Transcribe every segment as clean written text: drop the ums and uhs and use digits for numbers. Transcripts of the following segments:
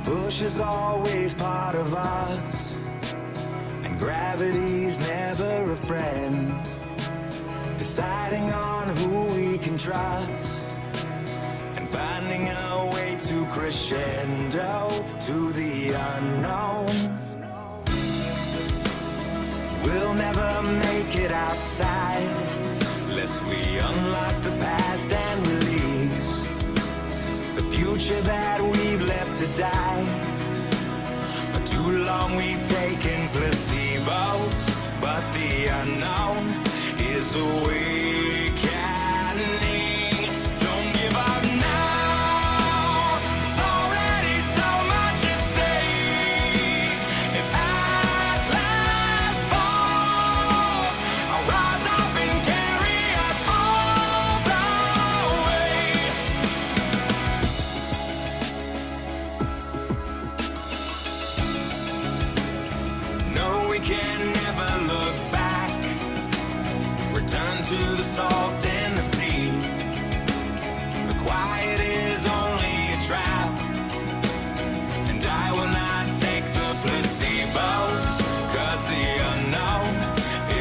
Push is always part of us, and gravity's never a friend. Deciding on who we can trust, and finding a way to crescendo to the unknown. We'll never make it outside unless we unlock the past and release the future that we've left to die. For too long we've taken placebos, but the unknown is awakening. Don't give up now. There's already so much at stake. If Atlas falls, I'll rise up and carry us all the way. No, we can never look back. Return to the salt and the sea. The quiet is only a trap, and I will not take the placebos, 'cause the unknown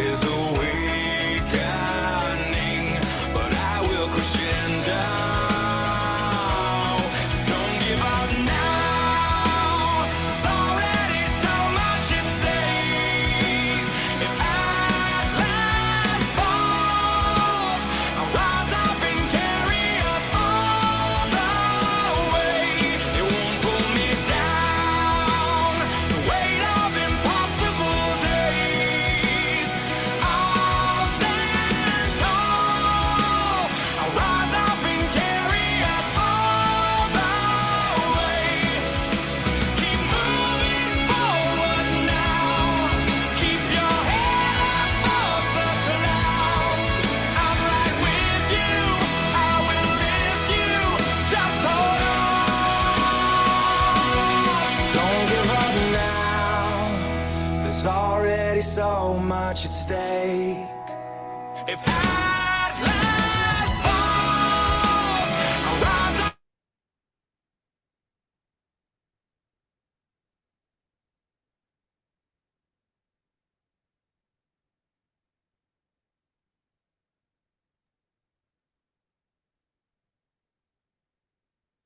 is awakening. But I will crescendo. Don't give up now. There's already so much at stake. If Atlas falls, I'll rise up and carry us all the way. It won't pull me down, the weight of impossible days. I'll stand tall. I'll rise up and carry us all the way. Keep moving forward now. Keep your head above the clouds. I'm right with you. I will lift you. Just hold on. Don't give up now. There's already so much at stake. If Atlas falls, I'll rise up.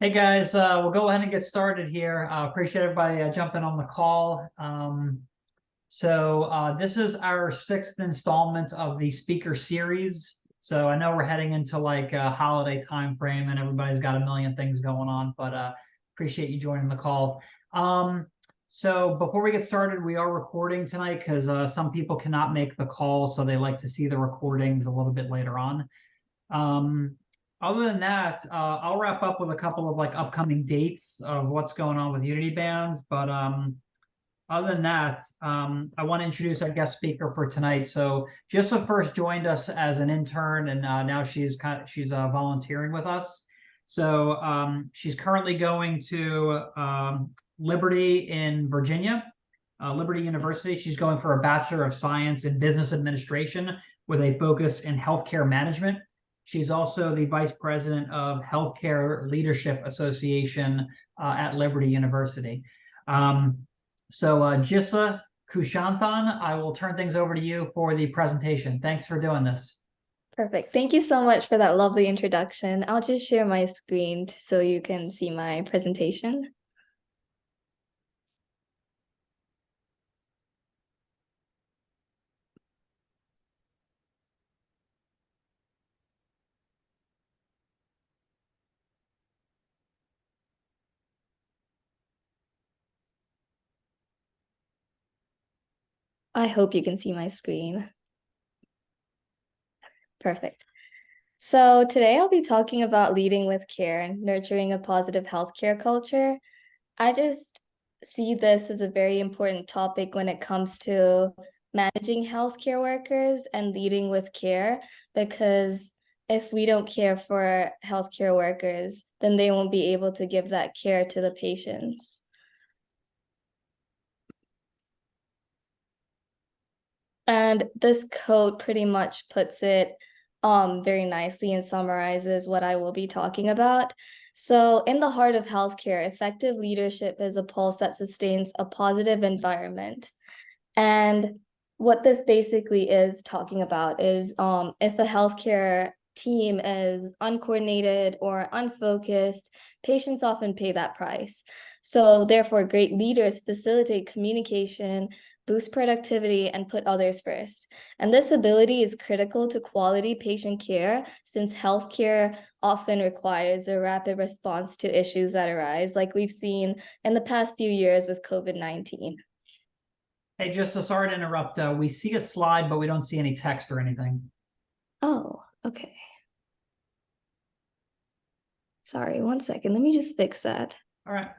Hey guys, we'll go ahead and get started here. Appreciate everybody jumping on the call. This is our 6th installment of the speaker series. So I know we're heading into like a holiday time frame and everybody's got a million things going on, but appreciate you joining the call. So before we get started, we are recording tonight because some people cannot make the call, so they like to see the recordings a little bit later on. Other than that, I'll wrap up with a couple of like upcoming dates of what's going on with Unity bands. But other than that, I want to introduce our guest speaker for tonight. So Jisa first joined us as an intern, and now she's volunteering with us. So she's currently going to Liberty in Virginia, Liberty University. She's going for a Bachelor of Science in Business Administration with a focus in healthcare management. She's also the Vice President of Healthcare Leadership Association at Liberty University. Jisa Kusanthan, I will turn things over to you for the presentation. Thanks for doing this. Perfect. Thank you so much for that lovely introduction. I'll just share my screen so you can see my presentation. I hope you can see my screen. Perfect. So today I'll be talking about leading with care and nurturing a positive healthcare culture. I just see this as a very important topic when it comes to managing healthcare workers and leading with care, because if we don't care for healthcare workers, then they won't be able to give that care to the patients. And this quote pretty much puts it very nicely and summarizes what I will be talking about. So, in the heart of healthcare, effective leadership is a pulse that sustains a positive environment. And what this basically is talking about is if a healthcare team is uncoordinated or unfocused, patients often pay that price. So, therefore, great leaders facilitate communication, boost productivity, and put others first. And this ability is critical to quality patient care since healthcare often requires a rapid response to issues that arise, like we've seen in the past few years with COVID-19. Hey, just so sorry to interrupt. We see a slide, but we don't see any text or anything. Oh, okay. Sorry, one second. Let me just fix that. All right.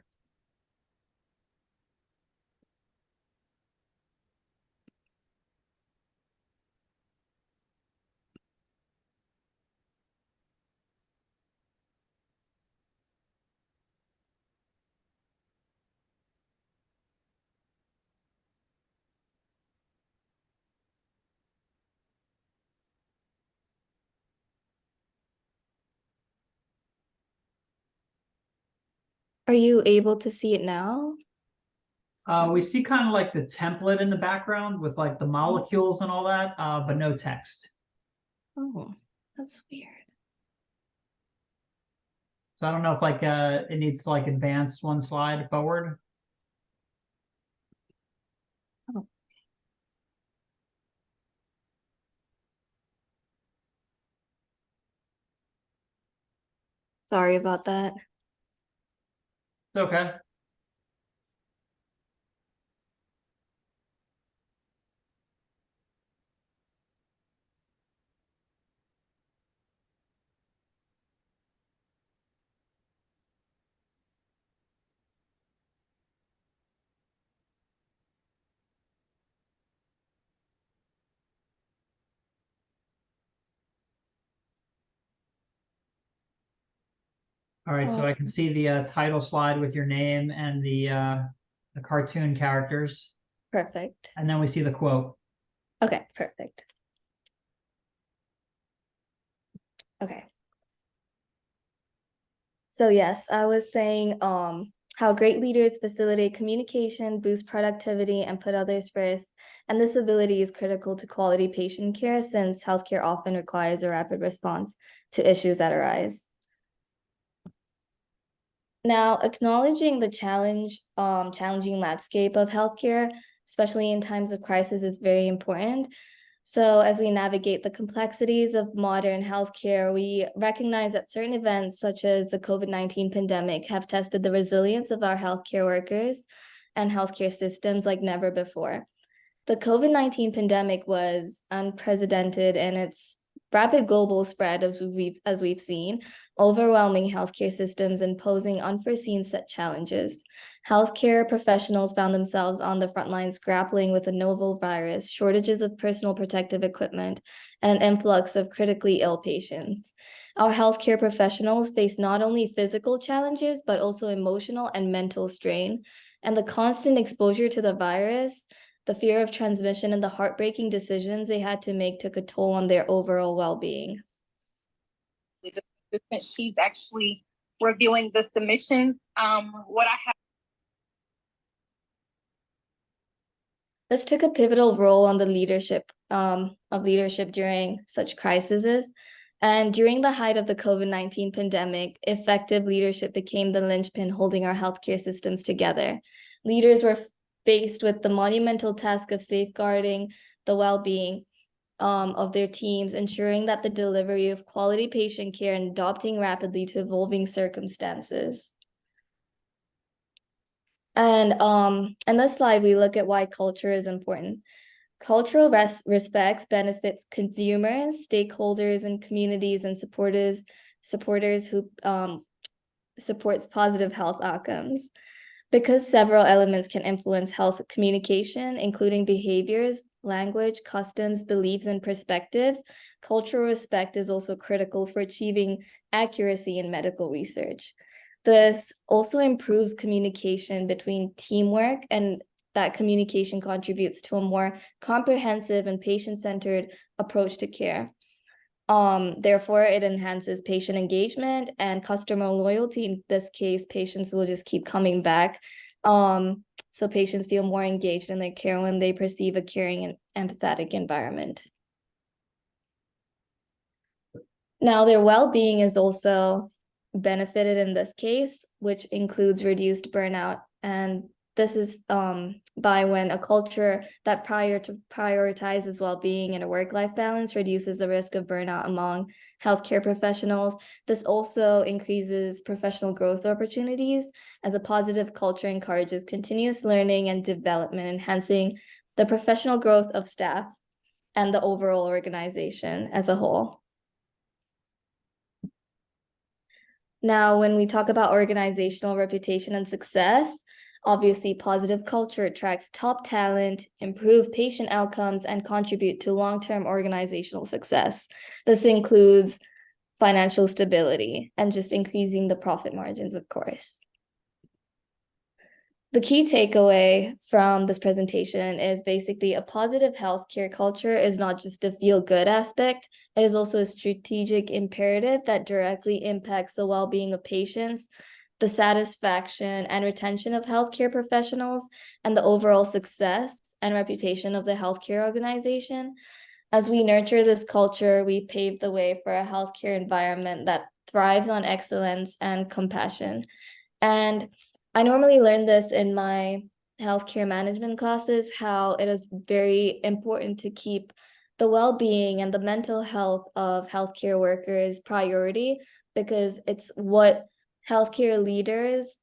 Are you able to see it now? We see kind of like the template in the background with like the molecules and all that, but no text. Oh, that's weird. So I don't know if like it needs to like advance one slide forward. Oh. Sorry about that. It's okay. All right, so I can see the title slide with your name and the cartoon characters, Perfect. and then we see the quote. Okay, perfect. Okay. So yes, I was saying how great leaders facilitate communication, boost productivity, and put others first. And this ability is critical to quality patient care since healthcare often requires a rapid response to issues that arise. Now, acknowledging the challenging landscape of healthcare, especially in times of crisis, is very important. So, as we navigate the complexities of modern healthcare, we recognize that certain events, such as the COVID-19 pandemic, have tested the resilience of our healthcare workers and healthcare systems like never before. The COVID-19 pandemic was unprecedented in its rapid global spread, as we've seen, overwhelming healthcare systems and posing unforeseen set challenges. Healthcare professionals found themselves on the front lines grappling with a novel virus, shortages of personal protective equipment, and an influx of critically ill patients. Our healthcare professionals face not only physical challenges, but also emotional and mental strain. And the constant exposure to the virus, the fear of transmission, and the heartbreaking decisions they had to make took a toll on their overall well-being. She's actually reviewing the submissions. What I have. This took a pivotal role on the leadership of leadership during such crises. And during the height of the COVID-19 pandemic, effective leadership became the linchpin holding our healthcare systems together. Leaders were faced with the monumental task of safeguarding the well-being of their teams, ensuring that the delivery of quality patient care and adapting rapidly to evolving circumstances. And in this slide, we look at why culture is important. Cultural respect benefits consumers, stakeholders, and communities and supporters who supports positive health outcomes. Because several elements can influence health communication, including behaviors, language, customs, beliefs, and perspectives, cultural respect is also critical for achieving accuracy in medical research. This also improves communication between teamwork, and that communication contributes to a more comprehensive and patient-centered approach to care. Therefore, it enhances patient engagement and customer loyalty. In this case, patients will just keep coming back. So patients feel more engaged in their care when they perceive a caring and empathetic environment. Now, their well-being is also benefited in this case, which includes reduced burnout. And this is by when a culture that prioritizes well-being and a work-life balance reduces the risk of burnout among healthcare professionals. This also increases professional growth opportunities, as a positive culture encourages continuous learning and development, enhancing the professional growth of staff and the overall organization as a whole. Now, when we talk about organizational reputation and success, obviously positive culture attracts top talent, improve patient outcomes, and contribute to long-term organizational success. This includes financial stability and just increasing the profit margins, of course. The key takeaway from this presentation is basically a positive healthcare culture is not just a feel-good aspect, it is also a strategic imperative that directly impacts the well-being of patients, the satisfaction and retention of healthcare professionals, and the overall success and reputation of the healthcare organization. As we nurture this culture, we pave the way for a healthcare environment that thrives on excellence and compassion. And I normally learn this in my healthcare management classes, how it is very important to keep the well-being and the mental health of healthcare workers priority, because it's what healthcare leaders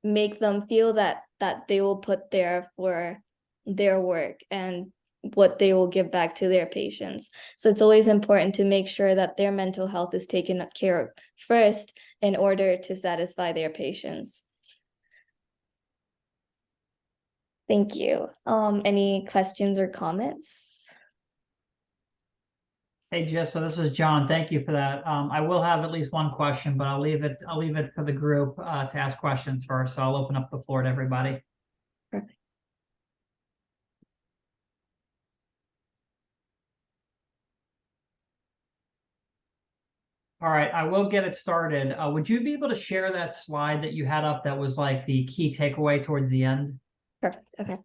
make them feel that they will put there for their work and what they will give back to their patients. So it's always important to make sure that their mental health is taken care of first in order to satisfy their patients. Thank you. Any questions or comments? Hey, Jisa, this is John. Thank you for that. I will have at least one question, but I'll leave it for the group to ask questions first. So I'll open up the floor to everybody. Perfect. All right, I will get it started. Would you be able to share that slide that you had up that was like the key takeaway towards the end? Perfect. Okay.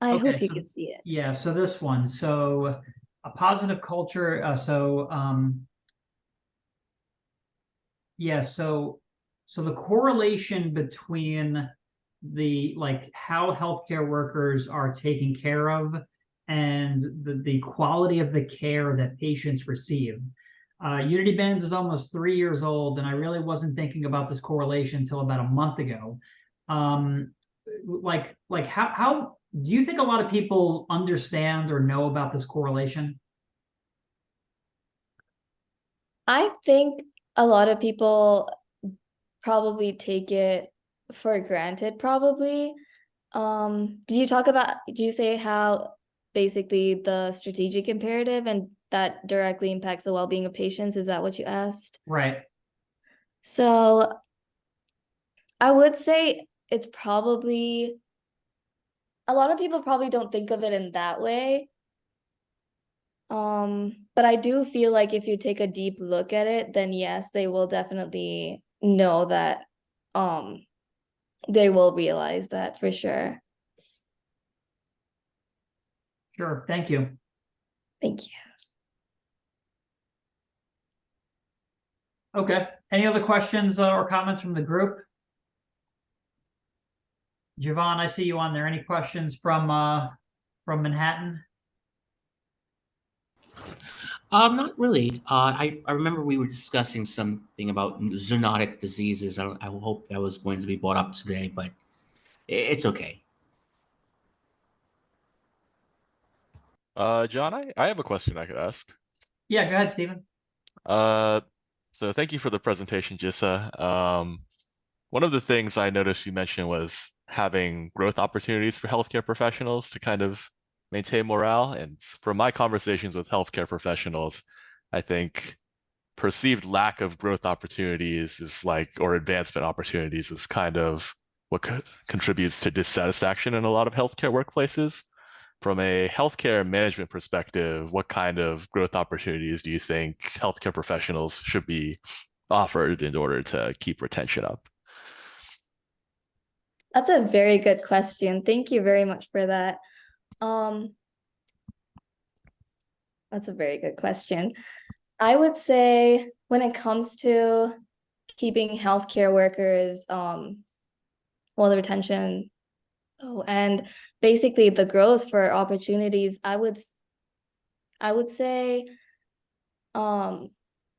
I hope you so can see it. yeah, so this one, so a positive culture, yeah, so the correlation between the like how healthcare workers are taken care of and the quality of the care that patients receive. Unity Bands is almost 3 years old, and I really wasn't thinking about this correlation until about a month ago. Like how do you think a lot of people understand or know about this correlation? I think a lot of people probably take it for granted, probably. Do you say how basically the strategic imperative and that directly impacts the well-being of patients? Is that what you asked? Right. So I would say it's probably a lot of people probably don't think of it in that way. But I do feel like if you take a deep look at it, then yes, they will definitely know that they will realize that for sure. Sure. Thank you. Thank you. Okay. Any other questions or comments from the group? Javon, I see you on there. Any questions from Manhattan? Not really. I remember we were discussing something about zoonotic diseases. I hope that was going to be brought up today, but it's okay. John, I have a question I could ask. Yeah, go ahead, Stephen. So thank you for the presentation, Jissa. One of the things I noticed you mentioned was having growth opportunities for healthcare professionals to kind of maintain morale. And from my conversations with healthcare professionals, I think perceived lack of growth opportunities is like, or advancement opportunities is kind of what contributes to dissatisfaction in a lot of healthcare workplaces. From a healthcare management perspective, what kind of growth opportunities do you think healthcare professionals should be offered in order to keep retention up? That's a very good question. Thank you very much for that. Um, that's a very good question. I would say when it comes to keeping healthcare workers, well, the retention, oh, and basically the growth for opportunities, I would say, um,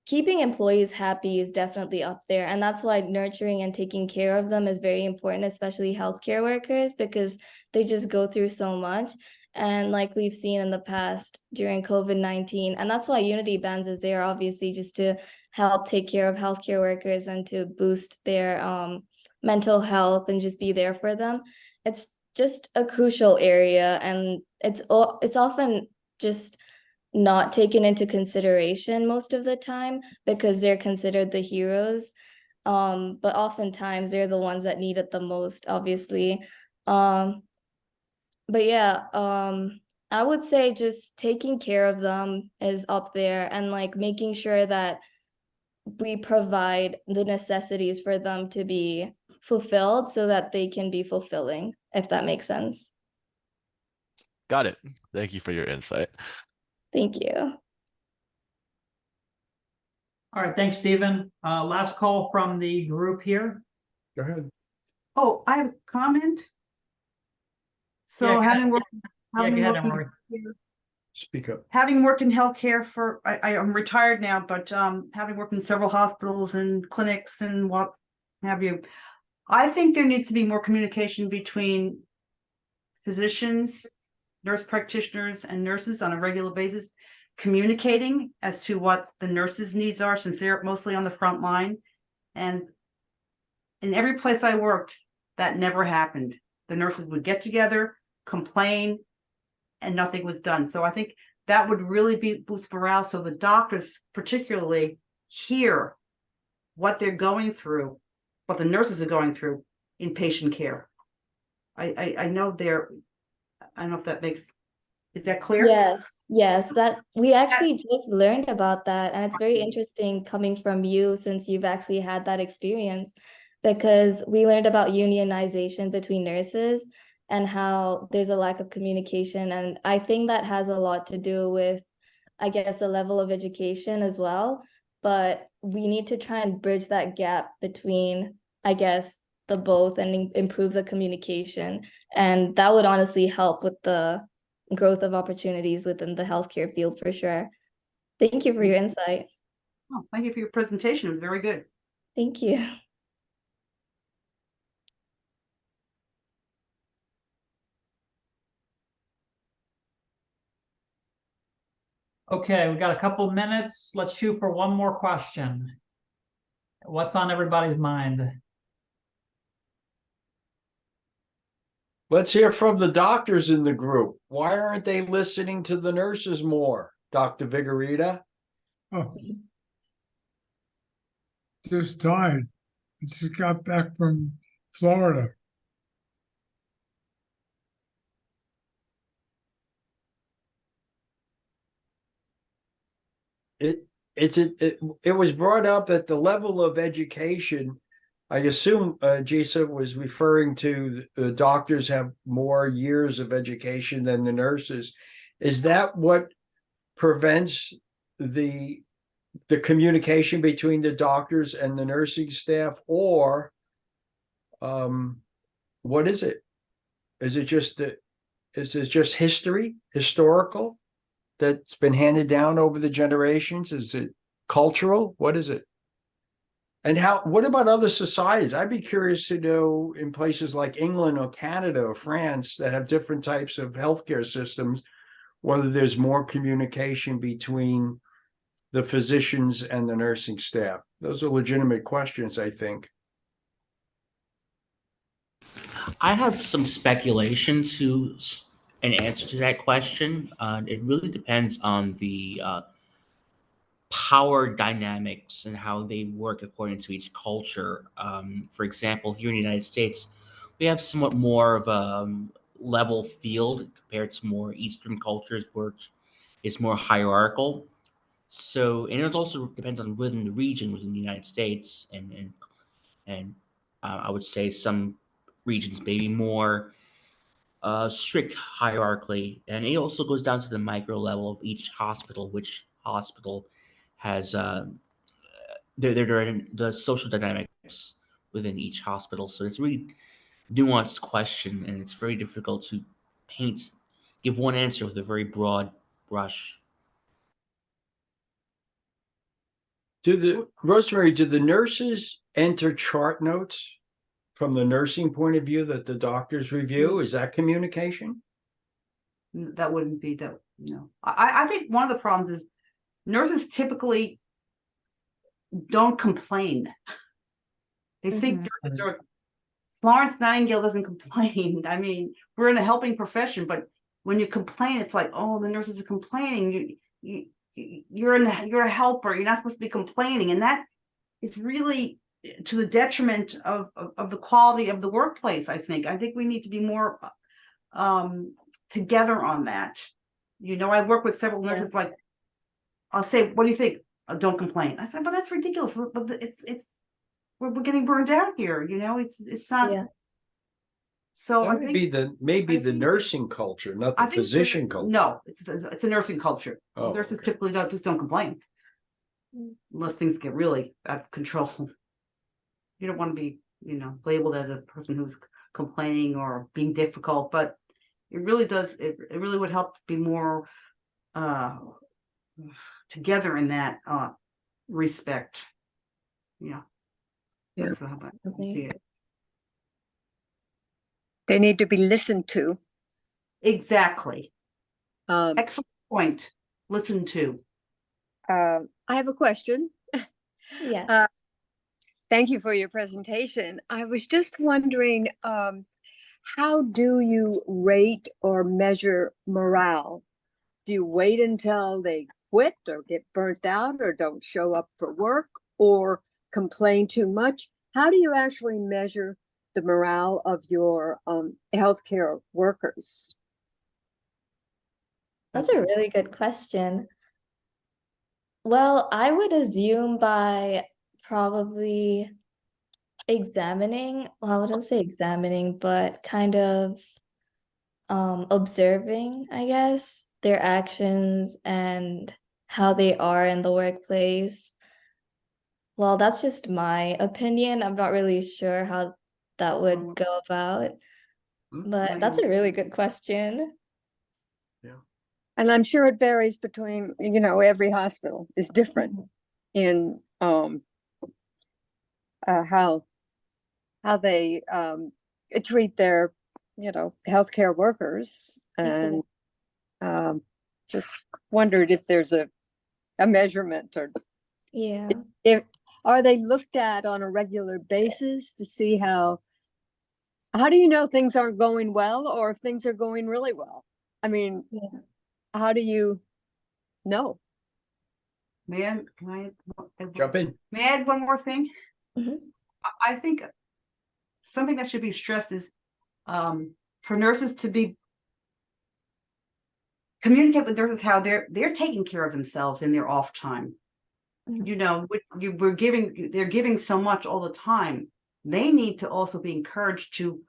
keeping employees happy is definitely up there. And that's why nurturing and taking care of them is very important, especially healthcare workers, because they just go through so much. And like we've seen in the past during COVID-19, and that's why Unity Bands is there, obviously, just to help take care of healthcare workers and to boost their mental health and just be there for them. It's just a crucial area, and it's often just not taken into consideration most of the time because they're considered the heroes. But oftentimes they're the ones that need it the most, obviously. But yeah, I would say just taking care of them is up there, and like making sure that we provide the necessities for them to be fulfilled so that they can be fulfilling, if that makes sense. Got it. Thank you for your insight. Thank you. All right, thanks, Stephen. Last call from the group here. Go ahead. Oh, I have a comment. So Yeah, go having ahead. worked, Yeah, having go ahead, worked in Emery. healthcare- Speak up. having worked in healthcare for, I am retired now, but having worked in several hospitals and clinics and what have you, I think there needs to be more communication between physicians, nurse practitioners, and nurses on a regular basis, communicating as to what the nurses' needs are, since they're mostly on the front line. And in every place I worked, that never happened. The nurses would get together, complain, and nothing was done. So I think that would really boost morale. So the doctors particularly hear what they're going through, what the nurses are going through in patient care. I know I don't know if that makes, is that clear? Yes, that we actually just learned about that, and it's very interesting coming from you since you've actually had that experience, because we learned about unionization between nurses and how there's a lack of communication, and I think that has a lot to do with, I guess, the level of education as well, but we need to try and bridge that gap between, I guess, the both and improve the communication, and that would honestly help with the growth of opportunities within the healthcare field for sure. Thank you for your insight. Oh, thank you for your presentation. It was very good. Thank you. Okay, we got a couple minutes. Let's shoot for one more question. What's on everybody's mind? Let's hear from the doctors in the group. Why aren't they listening to the nurses more, Dr. Vigorita? Oh, just died. I just got back from Florida. It was brought up that the level of education, I assume Jisa was referring to the doctors have more years of education than the nurses. Is that what prevents the communication between the doctors and the nursing staff, or what is it? Is it just historical that's been handed down over the generations? Is it cultural? What is it? And what about other societies? I'd be curious to know in places like England or Canada or France that have different types of healthcare systems, whether there's more communication between the physicians and the nursing staff. Those are legitimate questions, I think. I have some speculation to an answer to that question. It really depends on the power dynamics and how they work according to each culture. For example, here in the United States, we have somewhat more of a level field compared to more Eastern cultures, which is more hierarchical. So, and it also depends on within the region within the United States, and I would say some regions maybe more strict hierarchy, and it also goes down to the micro level of each hospital, which hospital has they're in the social dynamics within each hospital. So it's really nuanced question, and it's very difficult to give one answer with a very broad brush. Rosemary, do the nurses enter chart notes from the nursing point of view that the doctors review? Is that communication? That wouldn't be that, no. I think one of the problems is nurses typically don't complain. They think nurses are, Florence Nightingale doesn't complain. I mean, we're in a helping profession, but when you complain, it's like, oh, the nurses are complaining. You're a helper. You're not supposed to be complaining, and that is really to the detriment of the quality of the workplace. I think we need to be more together on that. You know, I work with several nurses. Like, I'll say, "What do you think?" Don't complain. I said, "But that's ridiculous. But it's we're getting burned out here. You know, it's not." Yeah. So That I would think be maybe I the think- nursing culture, not the I think physician culture. No, it's a nursing culture. Oh, Nurses okay. typically don't complain unless things get really out of control. You don't want to be, you know, labeled as a person who's complaining or being difficult, but it really does. It really would help to be more together in that respect. Yeah, Yeah. that's how I see it. They need to be listened to. Exactly. Um, Excellent point. Listen to. I have a question. Yes. Thank you for your presentation. I was just wondering, how do you rate or measure morale? Do you wait until they quit or get burnt out or don't show up for work or complain too much? How do you actually measure the morale of your healthcare workers? That's a really good question. Well, I would assume by probably examining, well, I wouldn't say examining, but kind of observing, I guess, their actions and how they are in the workplace. Well, that's just my opinion. I'm not really sure how that would go about, but that's a really good question. And I'm sure it varies between, you know, every hospital is different in how they treat their, you know, healthcare workers. And just wondered if there's a measurement or Yeah. if are they looked at on a regular basis to see how do you know things aren't going well or if things are going really well? I mean, how do you know? Can I Jump in? May I add one more thing? Mhm. I think something that should be stressed is for nurses to be communicate with nurses how they're taking care of themselves in their off time. You know, they're giving so much all the time. They need to also be encouraged to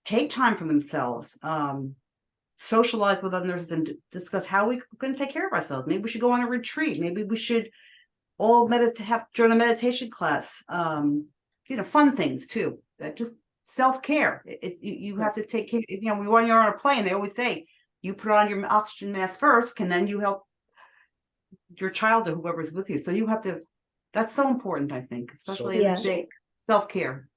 take time for themselves, socialize with other nurses and discuss how we can take care of ourselves. Maybe we should go on a retreat. Maybe we should all join a meditation class. You know, fun things too. Just self-care. It's you have to take care. You know, when you're on a plane, they always say you put on your oxygen mask first, and then you help your child or whoever's with you. So you have to. That's so important, I think, especially in this day. Self-care.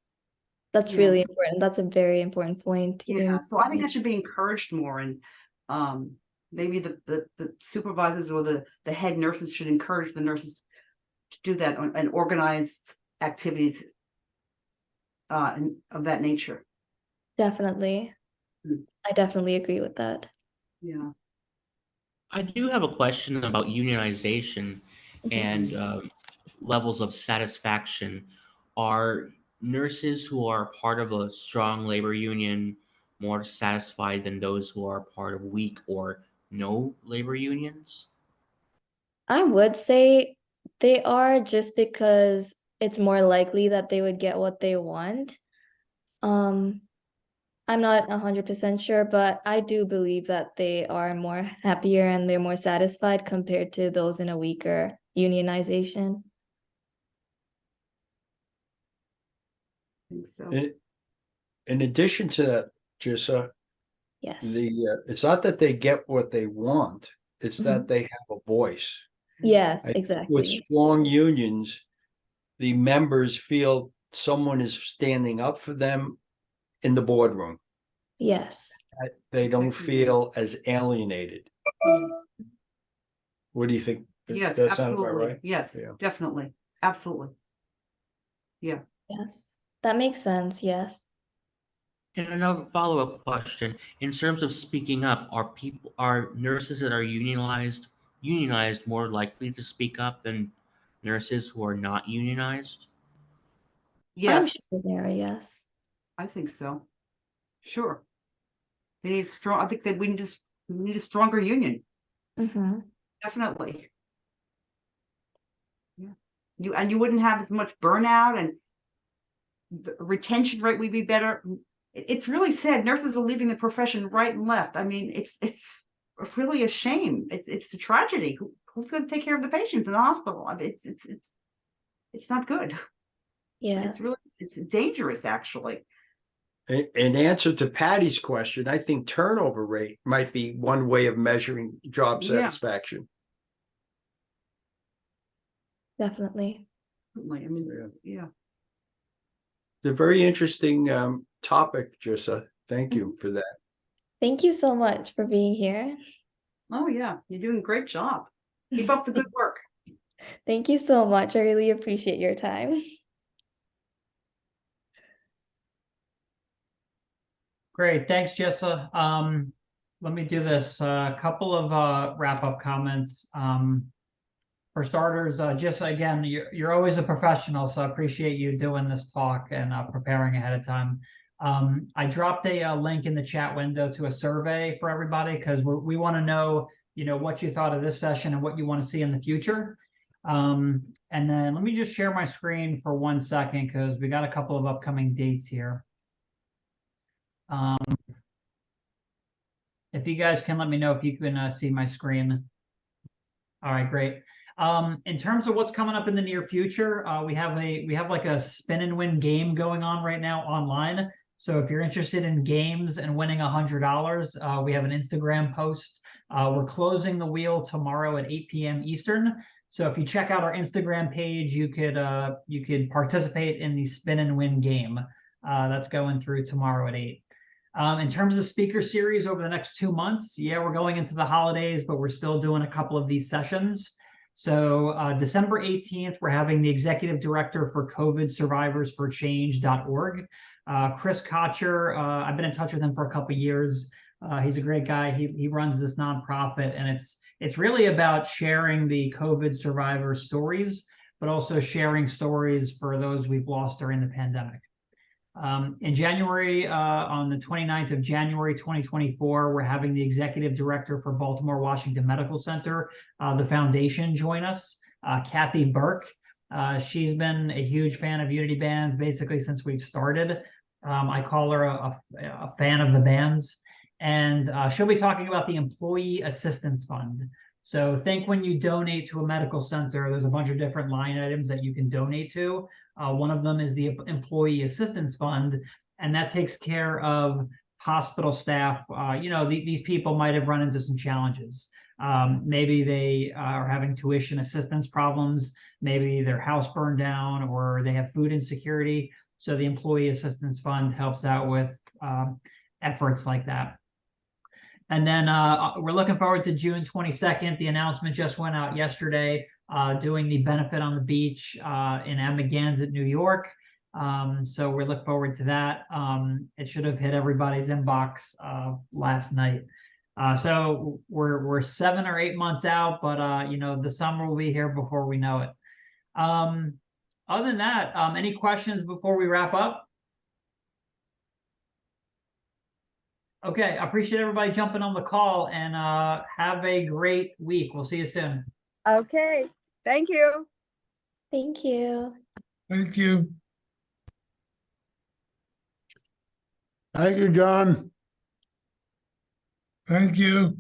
That's really important. That's a very important point. Yeah. So I think that should be encouraged more, and maybe the supervisors or the head nurses should encourage the nurses to do that and organize activities of that nature. Definitely. I definitely agree with that. Yeah. I do have a question about unionization and levels of satisfaction. Are nurses who are part of a strong labor union more satisfied than those who are part of weak or no labor unions? I would say they are, just because it's more likely that they would get what they want. Um, I'm not 100% sure, but I do believe that they are more happier and they're more satisfied compared to those in a weaker unionization. I think so. In addition to that, Jissa, Yes. it's not that they get what they want, it's that Mhm. they have a voice. Yes, With exactly. strong unions, the members feel someone is standing up for them in the boardroom. Yes. They don't Exactly. feel as alienated. What do you think? Yes, That sound about absolutely. right? Yes, Yeah. definitely. Absolutely. Yeah. Yes. That makes sense. Yes. And another follow-up question: in terms of speaking up, are nurses that are unionized more likely to speak up than nurses who are not unionized? I'm Yes, sure they are. Yes. I think so. Sure. They need strong, I think that we need a stronger union, Mm-hmm. definitely. Yeah. You wouldn't have as much burnout, and the retention rate would be better. It's really sad. Nurses are leaving the profession right and left. I mean, it's really a shame. It's a tragedy. Who's going to take care of the patients in the hospital? I mean, it's not good. It's Yes. really it's dangerous, actually. In answer to Patty's question, I think turnover rate might be one way of measuring job Yeah. satisfaction. Definitely. Certainly. I mean, yeah. It's a very interesting topic, Jissa. Thank Mm-hmm. you for that. Thank you so much for being here. Oh yeah, you're doing a great job. Keep up the good work. Thank you so much. I really appreciate your time. Great, thanks, Jessa. Let me do this. A couple of wrap-up comments. For starters, just again, you're always a professional, so I appreciate you doing this talk and preparing ahead of time. I dropped a link in the chat window to a survey for everybody because we want to know, what you thought of this session and what you want to see in the future. And then let me just share my screen for 1 second because we got a couple of upcoming dates here. If you guys can let me know if you can see my screen. All right, great. In terms of what's coming up in the near future, we have like a spin and win game going on right now online. So if you're interested in games and winning $100, we have an Instagram post. We're closing the wheel tomorrow at 8 p.m. Eastern. So if you check out our Instagram page, you could participate in the spin and win game. That's going through tomorrow at 8. In terms of speaker series over the next 2 months, we're going into the holidays, but we're still doing a couple of these sessions. So December 18th, we're having the executive director for COVID Survivors for Change.org. Chris Kocher, I've been in touch with him for a couple of years. He's a great guy. He runs this nonprofit, and it's really about sharing the COVID survivor stories, but also sharing stories for those we've lost during the pandemic. In January, on the 29th of January, 2024, we're having the executive director for Baltimore Washington Medical Center, the foundation, join us, Kathy Burke. She's been a huge fan of Unity Bands basically since we've started. I call her a fan of the bands. And she'll be talking about the Employee Assistance Fund. So think when you donate to a medical center, there's a bunch of different line items that you can donate to. One of them is the Employee Assistance Fund, and that takes care of hospital staff. These people might have run into some challenges. Maybe they are having tuition assistance problems. Maybe their house burned down, or they have food insecurity. So the Employee Assistance Fund helps out with efforts like that. And then we're looking forward to June 22nd. The announcement just went out yesterday, doing the Benefit on the Beach in Amagansett, New York. So we look forward to that. It should have hit everybody's inbox last night. So we're 7 or 8 months out, but you know, the summer will be here before we know it. Other than that, any questions before we wrap up? Okay, I appreciate everybody jumping on the call, and have a great week. We'll see you soon. Okay, thank you. Thank you. Thank you. Thank you, John. Thank you.